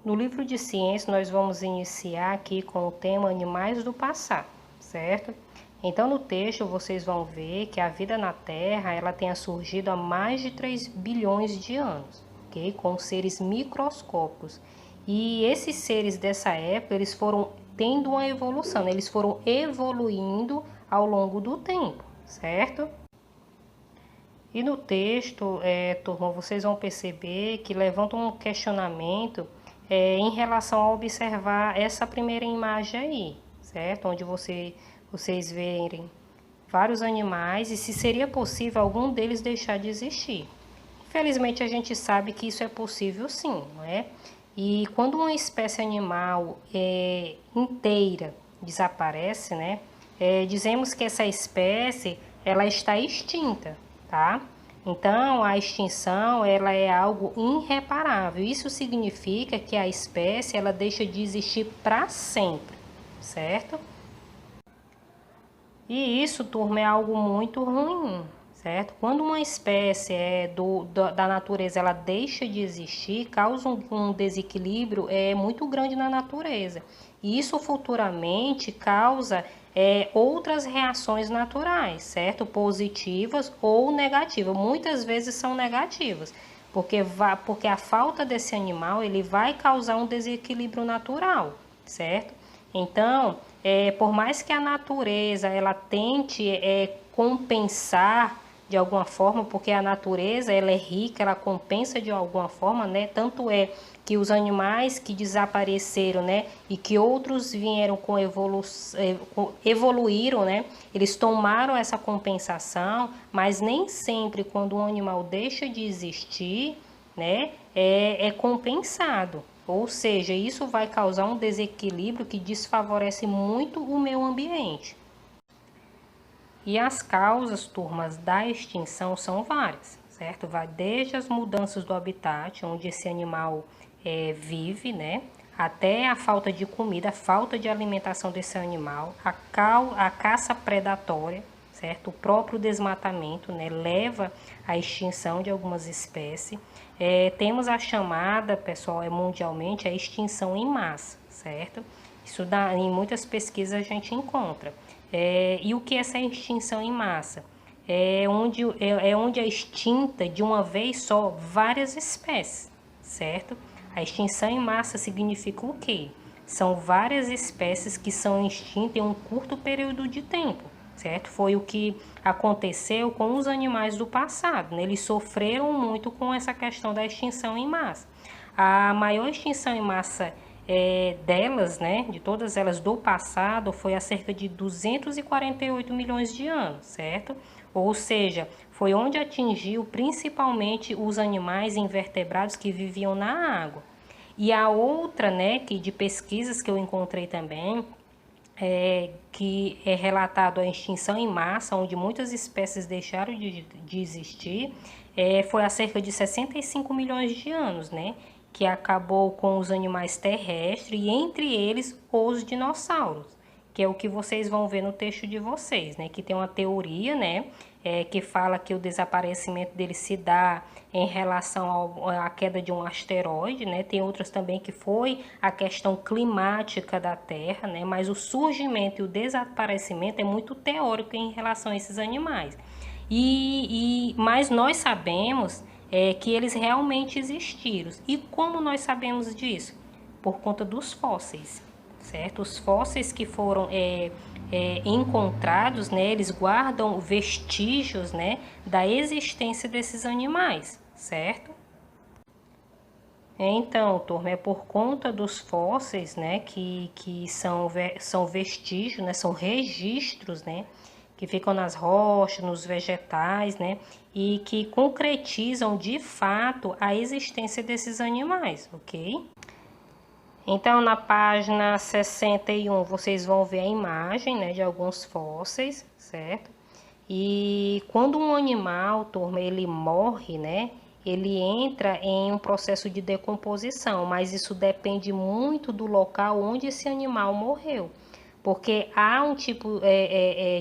No livro de ciência, nós vamos iniciar aqui com o tema Animais do Passado, certo? Então, no texto, vocês vão ver que a vida na Terra ela tenha surgido há mais de 3 bilhões de anos, ok? Com seres microscópicos. E esses seres dessa época, eles foram tendo uma evolução, eles foram evoluindo ao longo do tempo, certo? E no texto, turma, vocês vão perceber que levanta um questionamento em relação a observar essa primeira imagem aí, certo? Onde vocês verem vários animais e se seria possível algum deles deixar de existir. Infelizmente, a gente sabe que isso é possível sim, não é? E quando uma espécie animal inteira desaparece, né? Dizemos que essa espécie ela está extinta, tá? Então, a extinção ela é algo irreparável. Isso significa que a espécie ela deixa de existir para sempre, certo? E isso, turma, é algo muito ruim, certo? Quando uma espécie da natureza ela deixa de existir, causa um desequilíbrio muito grande na natureza. E isso futuramente causa outras reações naturais, certo? Positivas ou negativas. Muitas vezes são negativas, porque a falta desse animal ele vai causar um desequilíbrio natural, certo? Então, por mais que a natureza ela tente compensar de alguma forma, porque a natureza ela é rica, ela compensa de alguma forma, né? Tanto é que os animais que desapareceram, né, e que outros vieram evoluíram, né? Eles tomaram essa compensação, mas nem sempre quando um animal deixa de existir, né, é compensado. Ou seja, isso vai causar um desequilíbrio que desfavorece muito o meio ambiente. E as causas, turmas, da extinção são várias, certo? Vai desde as mudanças do habitat, onde esse animal vive, né? Até a falta de comida, a falta de alimentação desse animal, a caça predatória, certo? O próprio desmatamento, né, leva à extinção de algumas espécies. Temos a chamada, pessoal, mundialmente, a extinção em massa, certo? Isso em muitas pesquisas a gente encontra. E o que é essa extinção em massa? Onde é extinta de uma vez só várias espécies, certo? A extinção em massa significa o quê? São várias espécies que são extintas em um curto período de tempo, certo? Foi o que aconteceu com os animais do passado, né? Eles sofreram muito com essa questão da extinção em massa. A maior extinção em massa delas, né, de todas elas do passado, foi há cerca de 248 milhões de anos, certo? Ou seja, foi onde atingiu principalmente os animais invertebrados que viviam na água. E a outra, né, que de pesquisas que eu encontrei também, que é relatado a extinção em massa, onde muitas espécies deixaram de existir, foi há cerca de 65 milhões de anos, né? Que acabou com os animais terrestres e entre eles os dinossauros, que é o que vocês vão ver no texto de vocês, né? Que tem uma teoria, né? Que fala que o desaparecimento dele se dá em relação à queda de um asteroide, né? Tem outras também que foi a questão climática da Terra, né? Mas o surgimento e o desaparecimento é muito teórico em relação a esses animais. Mas nós sabemos que eles realmente existiram. E como nós sabemos disso? Por conta dos fósseis, certo? Os fósseis que foram encontrados, né, eles guardam vestígios, né, da existência desses animais, certo? Então, turma, é por conta dos fósseis, né, que são vestígios, né, são registros, né, que ficam nas rochas, nos vegetais, né, e que concretizam de fato a existência desses animais, ok? Então, na página 61, vocês vão ver a imagem, né, de alguns fósseis, certo? E quando um animal, turma, ele morre, né, ele entra em um processo de decomposição, mas isso depende muito do local onde esse animal morreu. Porque há um tipo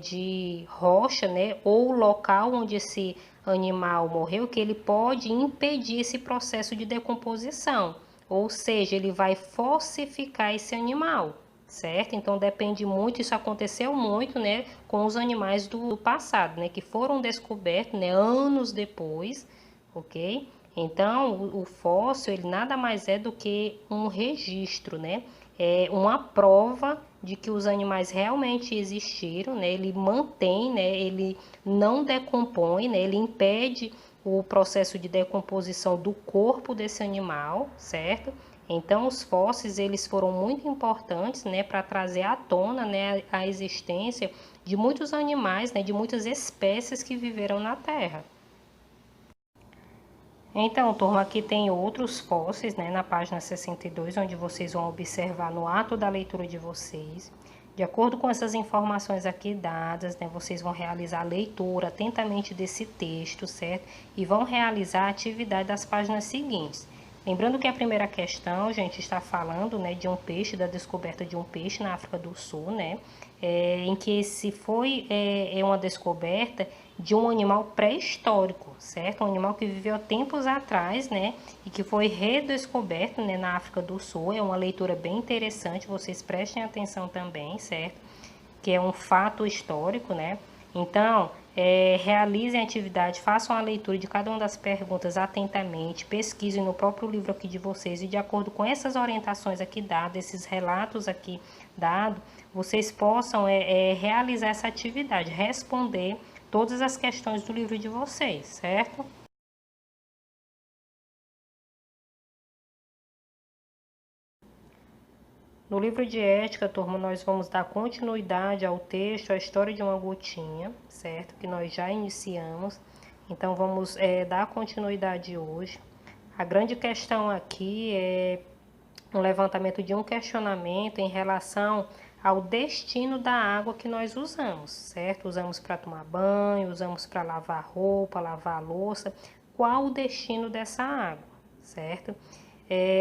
de rocha, né, ou local onde esse animal morreu, que ele pode impedir esse processo de decomposição. ou seja, ele vai falsificar esse animal, certo? Então depende muito, isso aconteceu muito, né, com os animais do passado, né, que foram descobertos, né, anos depois, ok? Então o fóssil, ele nada mais é do que um registro, né? É uma prova de que os animais realmente existiram, né? Ele mantém, né? Ele não decompõe, né? Ele impede o processo de decomposição do corpo desse animal, certo? Então os fósseis, eles foram muito importantes, né, para trazer à tona, né, a existência de muitos animais, né, de muitas espécies que viveram na Terra. Então, turma, aqui tem outros fósseis, né, na página 62, onde vocês vão observar no ato da leitura de vocês. De acordo com essas informações aqui dadas, né, vocês vão realizar a leitura atentamente desse texto, certo? E vão realizar a atividade das páginas seguintes. Lembrando que a primeira questão, gente, está falando, né, de um peixe, da descoberta de um peixe na África do Sul, né, em que esse foi uma descoberta de um animal pré-histórico, certo? Um animal que viveu tempos atrás, né, e que foi redescoberto, né, na África do Sul. É uma leitura bem interessante, vocês prestem atenção também, certo? Que é um fato histórico, né? Então, realizem a atividade, façam a leitura de cada uma das perguntas atentamente, pesquisem no próprio livro aqui de vocês e de acordo com essas orientações aqui dadas, esses relatos aqui dados, vocês possam realizar essa atividade, responder todas as questões do livro de vocês, certo? No livro de ética, turma, nós vamos dar continuidade ao texto, à história de uma gotinha, certo? Que nós já iniciamos. Então, vamos dar continuidade hoje. A grande questão aqui é um levantamento de um questionamento em relação ao destino da água que nós usamos, certo? Usamos para tomar banho, usamos para lavar roupa, lavar louça. Qual o destino dessa água, certo?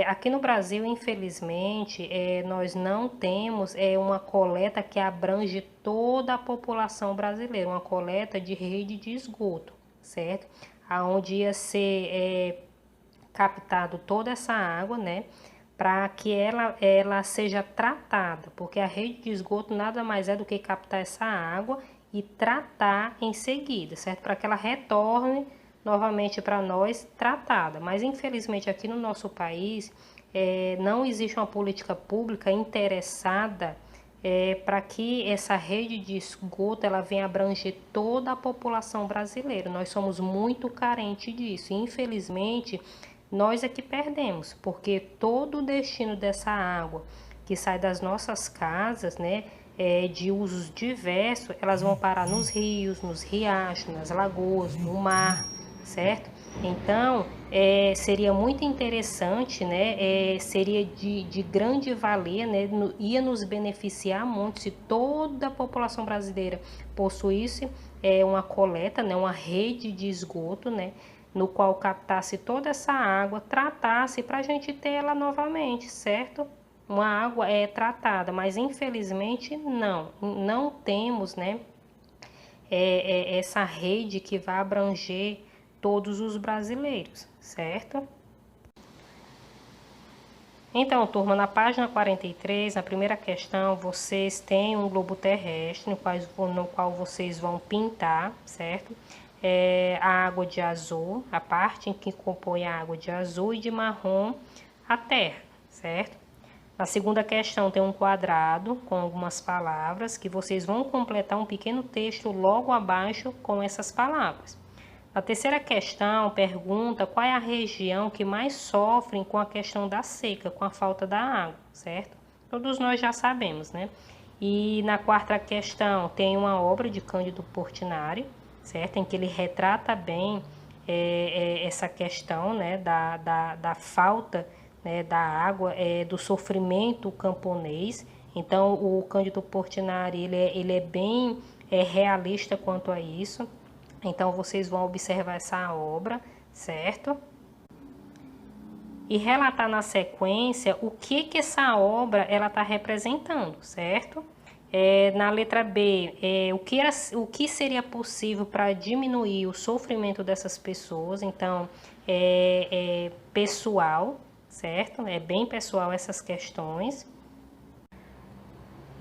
Aqui no Brasil, infelizmente, nós não temos uma coleta que abrange toda a população brasileira, uma coleta de rede de esgoto, certo? Aonde ia ser captado toda essa água, né? Para que ela seja tratada, porque a rede de esgoto nada mais é do que captar essa água e tratar em seguida, certo? Para que ela retorne novamente para nós tratada. Mas infelizmente aqui no nosso país não existe uma política pública interessada para que essa rede de esgoto ela venha abranger toda a população brasileira. Nós somos muito carentes disso. Infelizmente, nós é que perdemos, porque todo o destino dessa água que sai das nossas casas, né, de usos diversos, elas vão parar nos rios, nos riachos, nas lagoas, no mar, certo? Então, seria muito interessante, né? Seria de grande valia, né? Ia nos beneficiar muito se toda a população brasileira possuísse uma coleta, né? Uma rede de esgoto, né? No qual captasse toda essa água, tratasse para a gente ter ela novamente, certo? Uma água tratada, mas infelizmente não temos, né? Essa rede que vai abranger todos os brasileiros, certo? Então, turma, na página 43, na primeira questão, vocês têm um globo terrestre, no qual vocês vão pintar, certo? A água de azul, a parte em que compõe a água de azul, e de marrom a terra, certo? Na segunda questão tem um quadrado com algumas palavras que vocês vão completar um pequeno texto logo abaixo com essas palavras. A terceira questão pergunta qual é a região que mais sofre com a questão da seca, com a falta da água, certo? Todos nós já sabemos, né? E na quarta questão tem uma obra de Cândido Portinari, certo? Em que ele retrata bem essa questão, né, da falta, né, da água, do sofrimento camponês. Então, o Cândido Portinari, ele é bem realista quanto a isso. Então, vocês vão observar essa obra, certo? E relatar na sequência o que essa obra ela está representando, certo? Na letra B, o que seria possível para diminuir o sofrimento dessas pessoas. Então, pessoal, certo? É bem pessoal essas questões.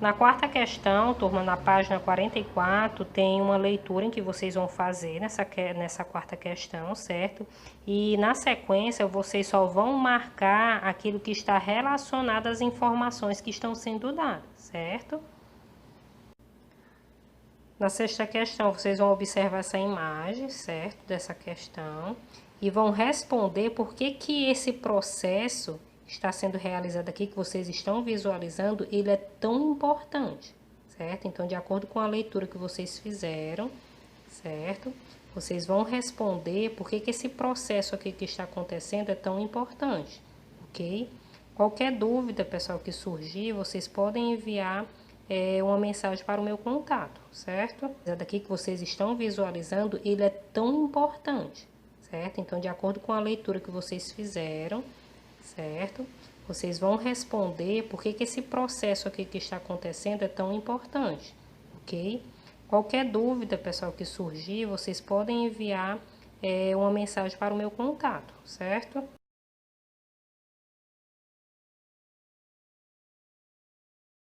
Na quarta questão, turma, na página 44, tem uma leitura em que vocês vão fazer nessa quarta questão, certo? E na sequência, vocês só vão marcar aquilo que está relacionado às informações que estão sendo dadas, certo? Na sexta questão, vocês vão observar essa imagem, certo? Dessa questão. E vão responder por que esse processo está sendo realizado aqui, que vocês estão visualizando, ele é tão importante, certo? Então, de acordo com a leitura que vocês fizeram, certo? Vocês vão responder por que esse processo aqui que está acontecendo é tão importante, ok? Qualquer dúvida, pessoal, que surgir, vocês podem enviar uma mensagem para o meu contato, certo? Daqui que vocês estão visualizando, ele é tão importante, certo? Então, de acordo com a leitura que vocês fizeram, certo? Vocês vão responder por que esse processo aqui que está acontecendo é tão importante, ok? Qualquer dúvida, pessoal, que surgir, vocês podem enviar uma mensagem para o meu contato, certo?